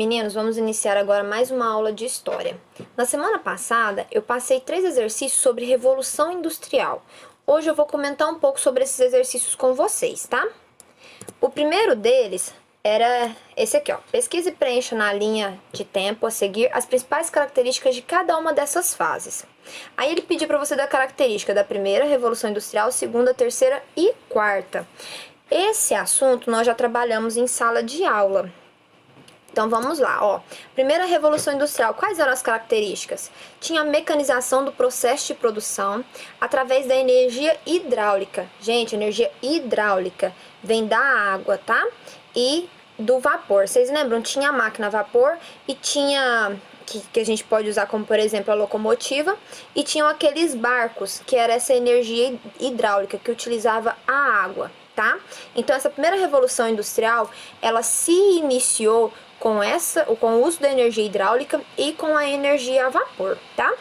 Meninos, vamos iniciar agora mais uma aula de história. Na semana passada, eu passei 3 exercícios sobre Revolução Industrial. Hoje eu vou comentar um pouco sobre esses exercícios com vocês, tá? O primeiro deles era esse aqui, ó. Pesquise e preencha na linha de tempo a seguir as principais características de cada uma dessas fases. Aí ele pediu para você dar característica da primeira Revolução Industrial, segunda, terceira e quarta. Esse assunto nós já trabalhamos em sala de aula. Então vamos lá, ó. Primeira Revolução Industrial, quais eram as características? Tinha a mecanização do processo de produção através da energia hidráulica. Gente, energia hidráulica vem da água, tá? E do vapor. Vocês lembram? Tinha a máquina a vapor e tinha que a gente pode usar como, por exemplo, a locomotiva, e tinham aqueles barcos, que era essa energia hidráulica que utilizava a água, tá? Então essa primeira Revolução Industrial, ela se iniciou com o uso da energia hidráulica e com a energia a vapor, tá?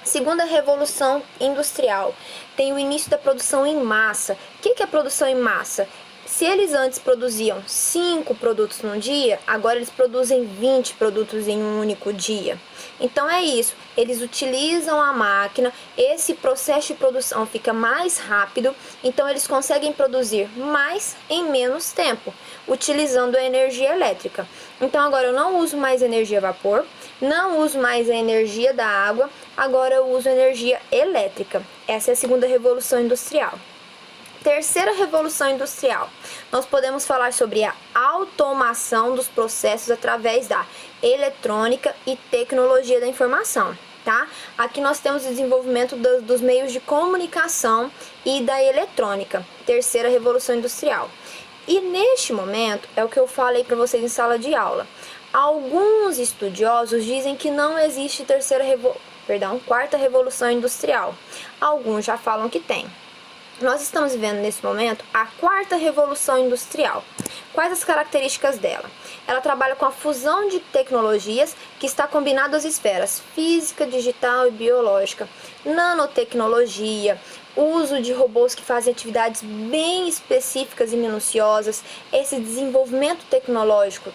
Segunda Revolução Industrial, tem o início da produção em massa. O que é produção em massa? Se eles antes produziam 5 produtos num dia, agora eles produzem 20 produtos em um único dia. Então é isso, eles utilizam a máquina, esse processo de produção fica mais rápido, então eles conseguem produzir mais em menos tempo, utilizando a energia elétrica. Então agora eu não uso mais energia a vapor, não uso mais a energia da água, agora eu uso energia elétrica. Essa é a segunda Revolução Industrial. Terceira Revolução Industrial, nós podemos falar sobre a automação dos processos através da eletrônica e tecnologia da informação, tá? Aqui nós temos o desenvolvimento dos meios de comunicação e da eletrônica, terceira Revolução Industrial. E neste momento, é o que eu falei para vocês em sala de aula, alguns estudiosos dizem que não existe quarta Revolução Industrial, alguns já falam que tem. Nós estamos vivendo nesse momento a quarta Revolução Industrial. Quais as características dela? Ela trabalha com a fusão de tecnologias que está combinado às esferas física, digital e biológica, nanotecnologia, uso de robôs que fazem atividades bem específicas e minuciosas. Esse desenvolvimento tecnológico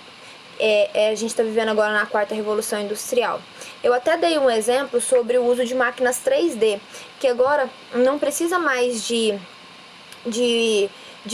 a gente está vivendo agora na quarta Revolução Industrial. Eu até dei um exemplo sobre o uso de máquinas 3D, que agora não precisa mais de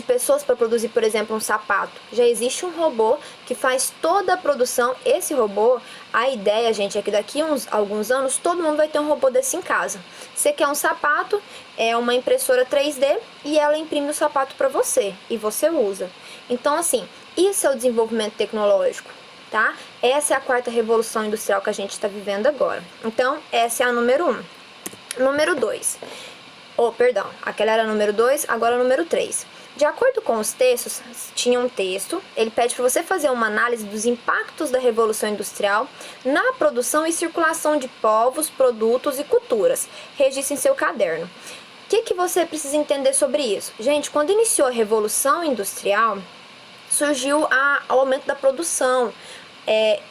pessoas para produzir, por exemplo, um sapato. Já existe um robô que faz toda a produção. Esse robô, a ideia, gente, é que daqui a alguns anos todo mundo vai ter um robô desse em casa. Você quer um sapato, é uma impressora 3D e ela imprime o sapato para você e você usa. Então, assim, isso é o desenvolvimento tecnológico, tá? Essa é a quarta Revolução Industrial que a gente está vivendo agora. Então, essa é a número 1. Número 2. Aquela era a número 2, agora a número 3. De acordo com os textos, tinha um texto, ele pede para você fazer uma análise dos impactos da Revolução Industrial na produção e circulação de povos, produtos e culturas. Registre em seu caderno. O que você precisa entender sobre isso? Gente, quando iniciou a Revolução Industrial, surgiu o aumento da produção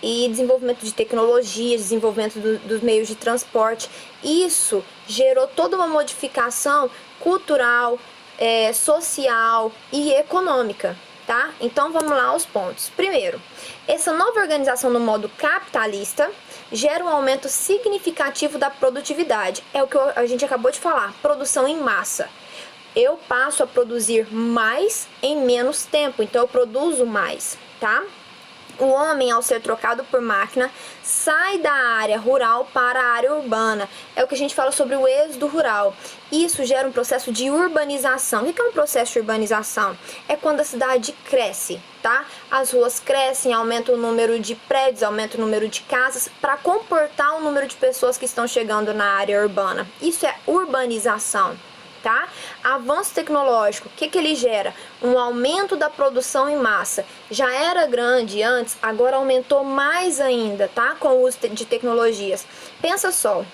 e desenvolvimento de tecnologias, desenvolvimento dos meios de transporte. Isso gerou toda uma modificação cultural, social e econômica, tá? Então vamos lá aos pontos. Primeiro, essa nova organização no modo capitalista gera um aumento significativo da produtividade. É o que a gente acabou de falar, produção em massa. Eu passo a produzir mais em menos tempo, então eu produzo mais, tá? O homem, ao ser trocado por máquina, sai da área rural para a área urbana. É o que a gente fala sobre o êxodo rural. Isso gera um processo de urbanização. O que é um processo de urbanização? É quando a cidade cresce, tá? As ruas crescem, aumenta o número de prédios, aumenta o número de casas para comportar o número de pessoas que estão chegando na área urbana. Isso é urbanização. Tá? Avanço tecnológico, o que ele gera? Um aumento da produção em massa. Já era grande antes, agora aumentou mais ainda, tá? Com o uso de tecnologias. Pensa só,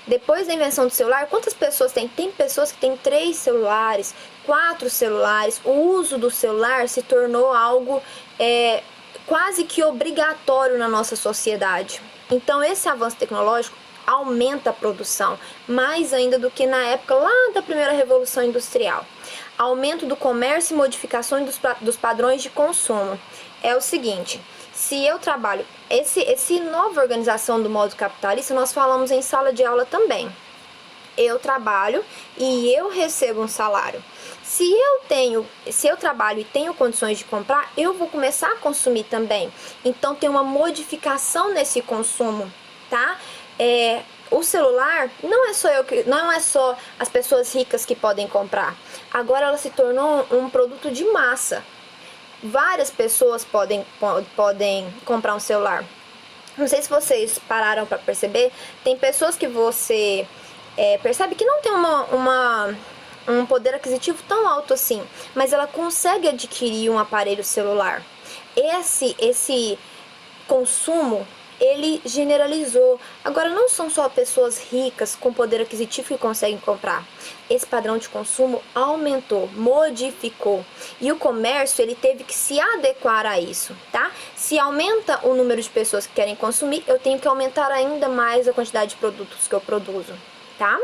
depois da invenção do celular, quantas pessoas tem? Tem pessoas que têm 3 celulares, 4 celulares. O uso do celular se tornou algo quase que obrigatório na nossa sociedade. Então esse avanço tecnológico aumenta a produção, mais ainda do que na época lá da primeira Revolução Industrial. Aumento do comércio e modificações dos padrões de consumo. é o seguinte: se eu trabalho, esse nova organização do modo capitalista, nós falamos em sala de aula também. Eu trabalho e eu recebo um salário. Se eu trabalho e tenho condições de comprar, eu vou começar a consumir também. Então tem uma modificação nesse consumo, tá? O celular não é só as pessoas ricas que podem comprar. Agora ela se tornou um produto de massa. Várias pessoas podem comprar um celular. Não sei se vocês pararam para perceber, tem pessoas que você percebe que não tem um poder aquisitivo tão alto assim, mas ela consegue adquirir um aparelho celular. Esse consumo, ele generalizou. Agora não são só pessoas ricas com poder aquisitivo que conseguem comprar. Esse padrão de consumo aumentou, modificou. E o comércio, ele teve que se adequar a isso, tá? Se aumenta o número de pessoas que querem consumir, eu tenho que aumentar ainda mais a quantidade de produtos que eu produzo, tá?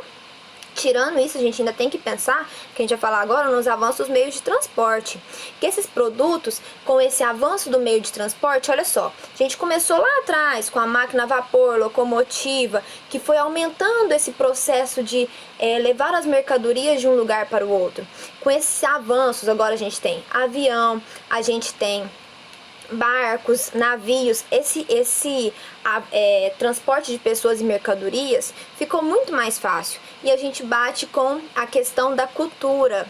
Tirando isso, a gente ainda tem que pensar, que a gente vai falar agora, nos avanços dos meios de transporte. Que esses produtos, com esse avanço do meio de transporte, olha só, a gente começou lá atrás com a máquina a vapor, locomotiva, que foi aumentando esse processo de levar as mercadorias de um lugar para o outro. Com esses avanços, agora a gente tem avião, a gente tem barcos, navios, esse transporte de pessoas e mercadorias ficou muito mais fácil. E a gente bate com a questão da cultura.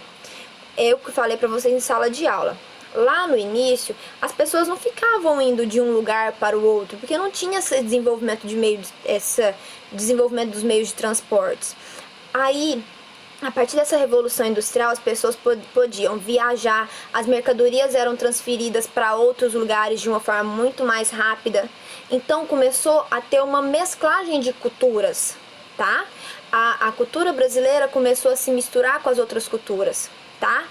Eu que falei para vocês em sala de aula. Lá no início, as pessoas não ficavam indo de um lugar para o outro, porque não tinha esse desenvolvimento desenvolvimento dos meios de transportes. Aí, a partir dessa revolução industrial, as pessoas podiam viajar, as mercadorias eram transferidas para outros lugares de uma forma muito mais rápida. Então começou a ter uma mesclagem de culturas, tá? A cultura brasileira começou a se misturar com as outras culturas, tá?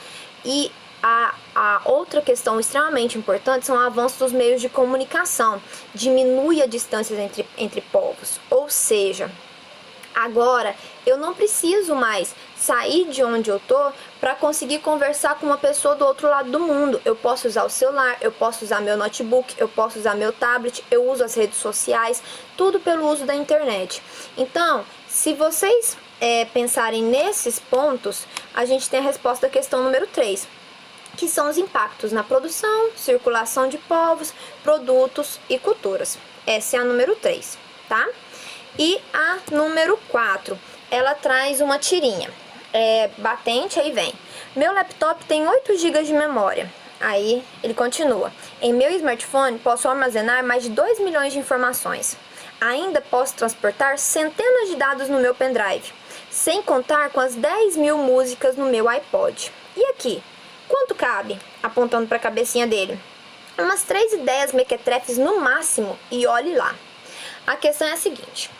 E a outra questão extremamente importante são o avanço dos meios de comunicação. Diminui a distância entre povos, ou seja, agora eu não preciso mais sair de onde eu tô para conseguir conversar com uma pessoa do outro lado do mundo. Eu posso usar o celular, eu posso usar meu notebook, eu posso usar meu tablet, eu uso as redes sociais, tudo pelo uso da internet. Então, se vocês pensarem nesses pontos, a gente tem a resposta da questão número 3, que são os impactos na produção, circulação de povos, produtos e culturas. Essa é a número 3, tá? E a número 4, ela traz uma tirinha. Batente, aí vem. Meu laptop tem 8 GB de memória. Aí ele continua. Em meu smartphone posso armazenar mais de 2 milhões de informações. Ainda posso transportar centenas de dados no meu pendrive, sem contar com as 10 mil músicas no meu iPod. E aqui, quanto cabe? Apontando para a cabecinha dele. Umas 3 ideias mequetrefes no máximo, e olhe lá. A questão é a seguinte: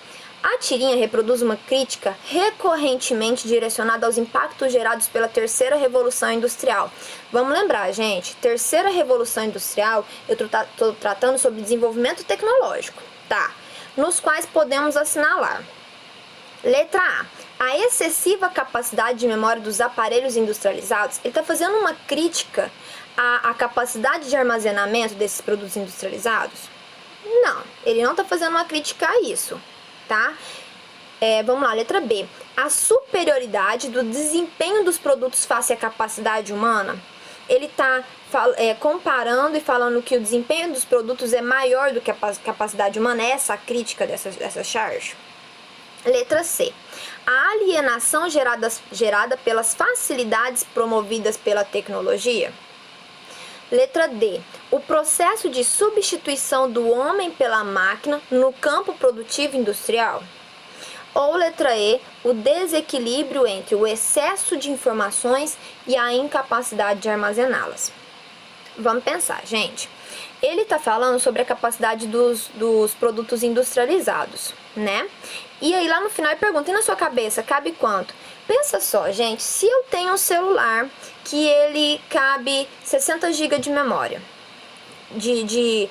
a tirinha reproduz uma crítica recorrentemente direcionada aos impactos gerados pela terceira revolução industrial. Vamos lembrar, gente, terceira revolução industrial, eu estou tratando sobre desenvolvimento tecnológico, tá? Nos quais podemos assinalar. Letra A excessiva capacidade de memória dos aparelhos industrializados. Ele está fazendo uma crítica à capacidade de armazenamento desses produtos industrializados? Não, ele não está fazendo uma crítica a isso, tá? Vamos lá, letra B. A superioridade do desempenho dos produtos face à capacidade humana. Ele está comparando e falando que o desempenho dos produtos é maior do que a capacidade humana. É essa a crítica dessa charge? Letra C. A alienação gerada pelas facilidades promovidas pela tecnologia. Letra D. O processo de substituição do homem pela máquina no campo produtivo industrial. Ou letra E. O desequilíbrio entre o excesso de informações e a incapacidade de armazená-las. Vamos pensar, gente. Ele está falando sobre a capacidade dos produtos industrializados, né? E aí lá no final ele pergunta, e na sua cabeça, cabe quanto? Pensa só, gente, se eu tenho um celular que ele cabe 60 GB de memória, de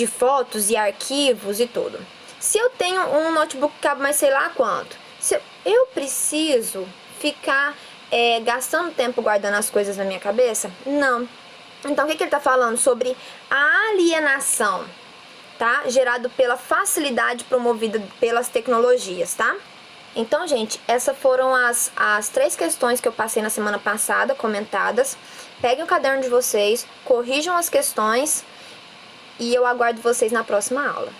fotos e arquivos e tudo. Se eu tenho um notebook que cabe mais sei lá quanto, eu preciso ficar gastando tempo guardando as coisas na minha cabeça? Não. Então, o que ele está falando? Sobre a alienação, tá? Gerado pela facilidade promovida pelas tecnologias, tá? Então, gente, essas foram as 3 questões que eu passei na semana passada, comentadas. Peguem o caderno de vocês, corrijam as questões e eu aguardo vocês na próxima aula.